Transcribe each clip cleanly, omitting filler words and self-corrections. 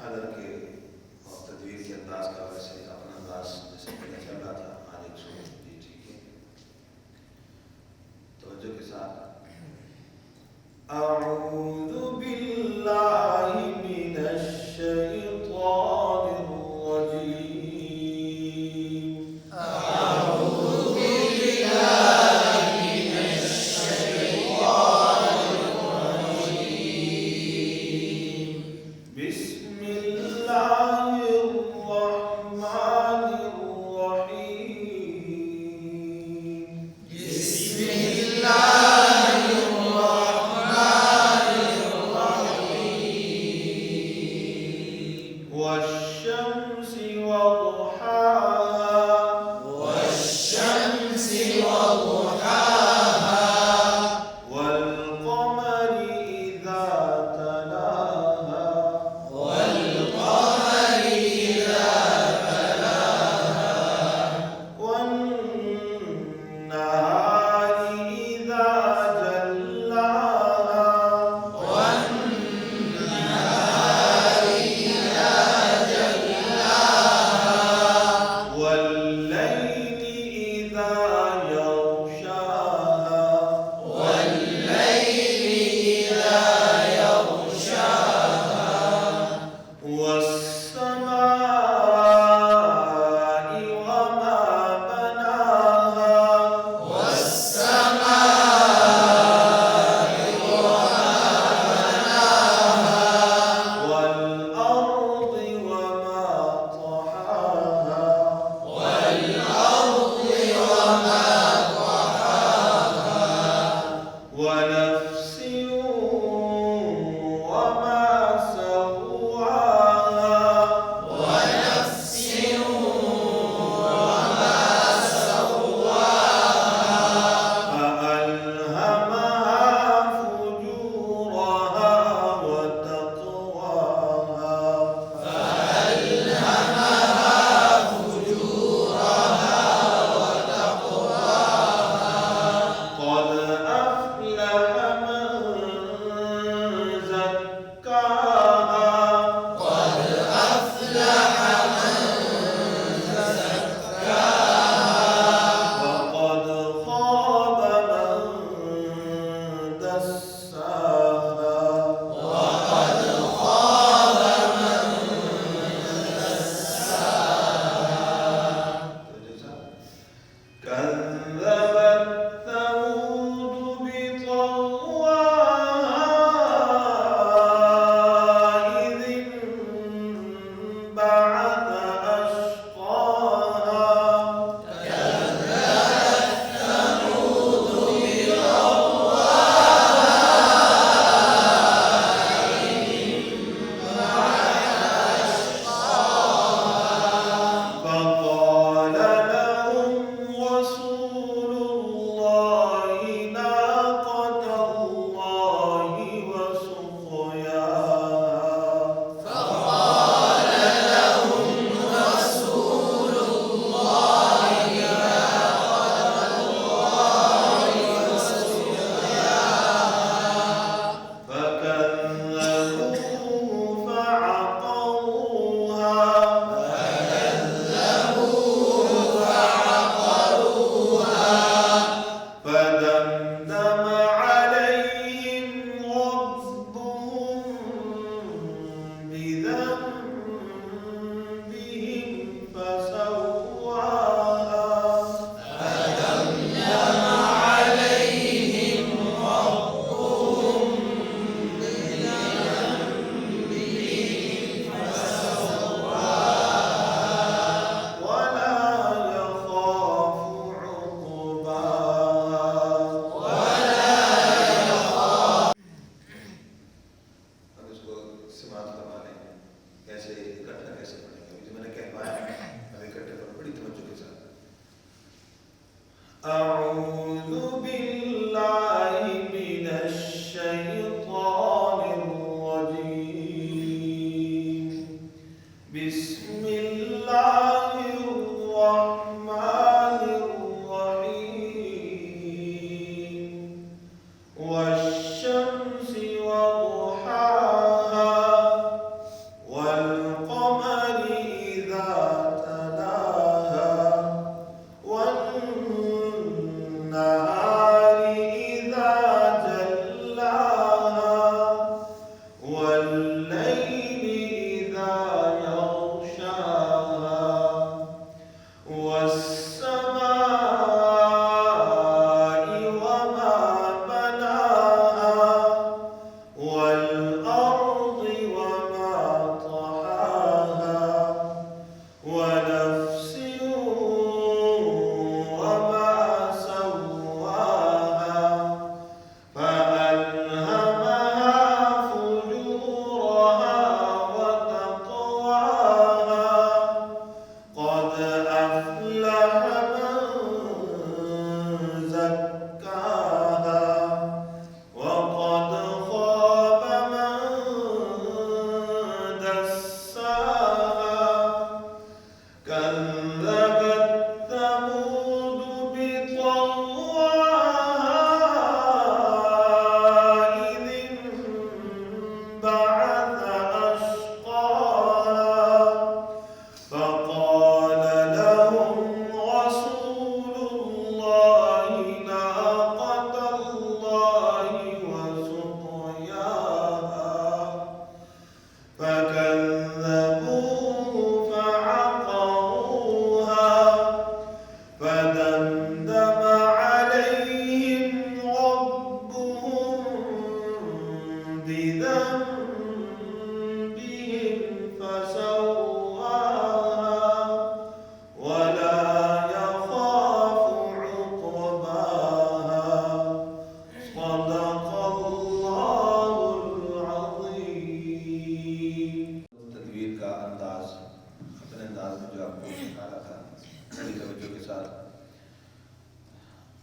हदर के और तदवीर के अंदाज का वैसे अपना अंदाज जैसे पहले चल रहा था आज एक सौ जी ठीक है तवज्जो के साथ अऊज़ु बिल्लाहि मिनश शैतानिर रजीम अऊज़ु बिल्लाहि मिनश शैतानिर रजीम बिस्मिल्लाहिर रहमानिर रहीम बिस्मिल्लाहिर والشمس وضحاها والشمس وضحاها والقمر إذا تلاها والقمر إذا تلاها والنهار إذا جلاها والليل إذا يغشاها والليل إذا يغشاها والسماء وما بناها والسماء وما بناها والأرض وما طحاها والأرض وما طحاها ونفس وما سواها ونفس وما سواها فألهمها فجورها وتقواها قد أفلح من زكاها قد أفلح من زكاها وقد خاب من دساها وقد خاب من دساها كذبت ثمود بطغواها إذ انبعث أشقاها فقال لهم رسول الله ناقة الله وسقياها فكذبوه فعقروها فدمدم عليهم ربهم بذنبهم فسواها ولا يخاف عقباها अब इसको समाप्त करवा लें कैसे इकट्ठा कैसे पढ़ेंगे जो मैंने कहवाया अब इकट्ठे पर बड़ी तवज्जो के साथ अऊज़ु बिल्लाहि मिनश शैतानिर रजीम बिस्मिल्लाहिर रहमानिर रहीम والشمس وضحاها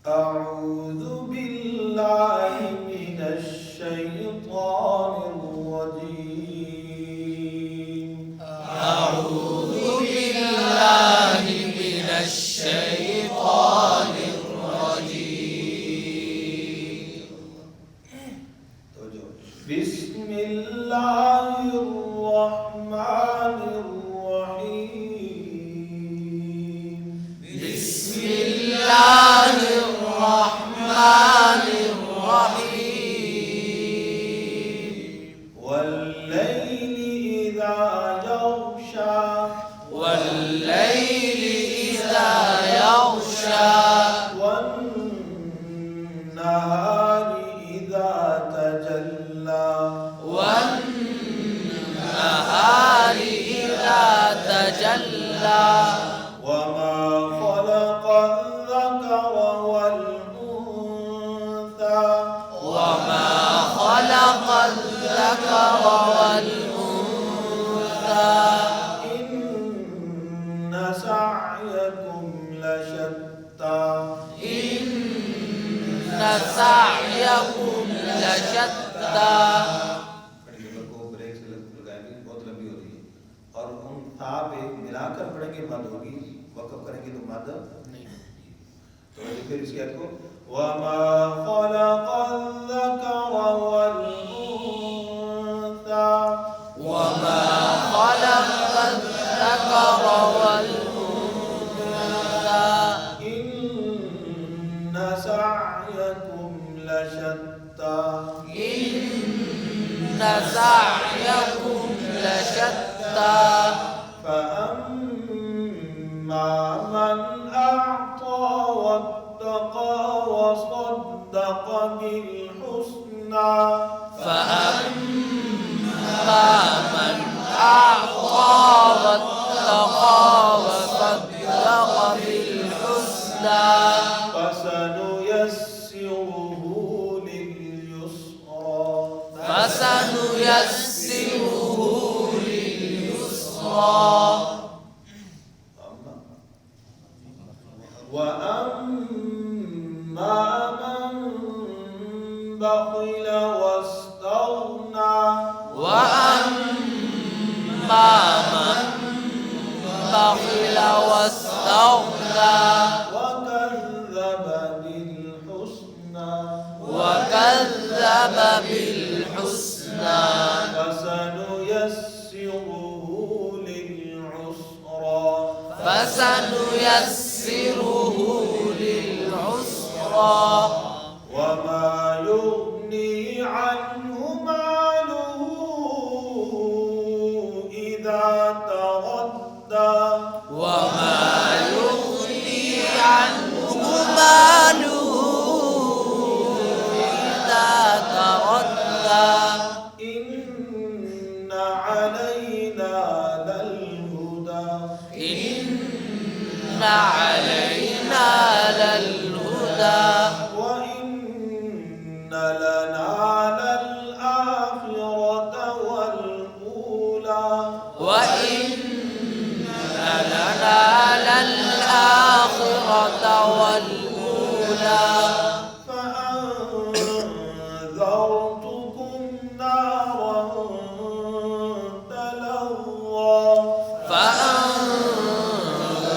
أعوذ بالله من الشيطان الرجيم. أعوذ بالله من الشيطان الرجيم. بسم الله الرحمن الرحيم. بسم الله الرحمن الرحيم. والليل إذا يغشى. والليل إذا يغشى. والنهار إذا تجلى. والنهار إذا تجلى. وما خلق الذكر والأنثى. وما خلق الذكر والأنثى. إن سعيكم لشتى. إن سعيكم لشتى. बहुत लंबी होती है और उन था पे मिलाकर पढ़ेंगे मद होगी, वक़फ़ करेंगे तो मद नहीं। तो फिर इसके अर्थ को वमा खलक़ल ज़कर वल उन्सा। वमा खलक़ल ज़कर वल उन्सा। इन्न सअयकुम लशत्ता। إن سعيكم لشتى. فأما من أعطى واتقى وصدق بالحسنى. فأما من أعطى واتقى وصدق بالحسنى. فسنيسره لليسرى. فسنيسره لليسرى. وأما من بخل واستغنى. وأما من بخل واستغنى. وكذب بالحسنى. وكذب بالحسنى. فسنيسره للعسرى. فسنيسره للعسرى. وما يغني عنه ماله إذا تردى. وما يغني عنه ماله إذا تردى. إن علينا للهدى. إن علينا للهدى. وإن لنا للآخرة والأولى. وإن لنا للآخرة والأولى. فأنذرتكم نارا تلظى. فأنذرتكم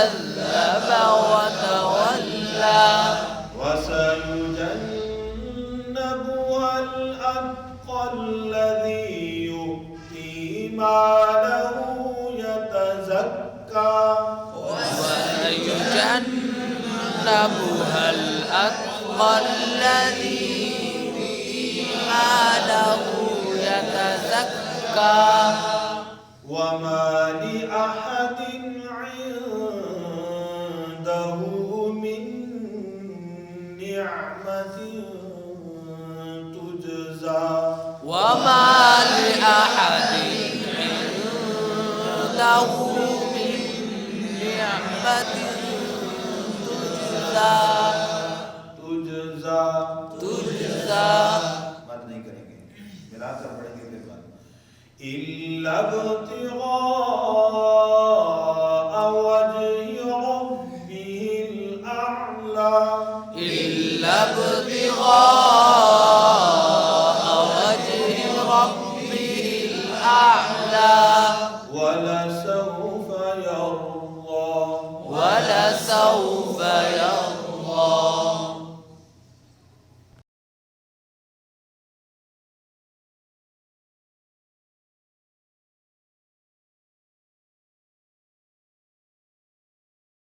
كذب وتولى وسيجنبها الأتقى الذي يؤتي ماله يتزكى وسيجنبها الأتقى الذي يؤتي ماله يتزكى وما لأحد عنده من نعمة تجزى وما لأحد عنده من نعمة تجزى मत नहीं करेंगे मिलाकर पढ़ेंगे फिर बात इल्ला इब्तिगाअ वजहि रब्बिहिल अअला إلا ابتغاء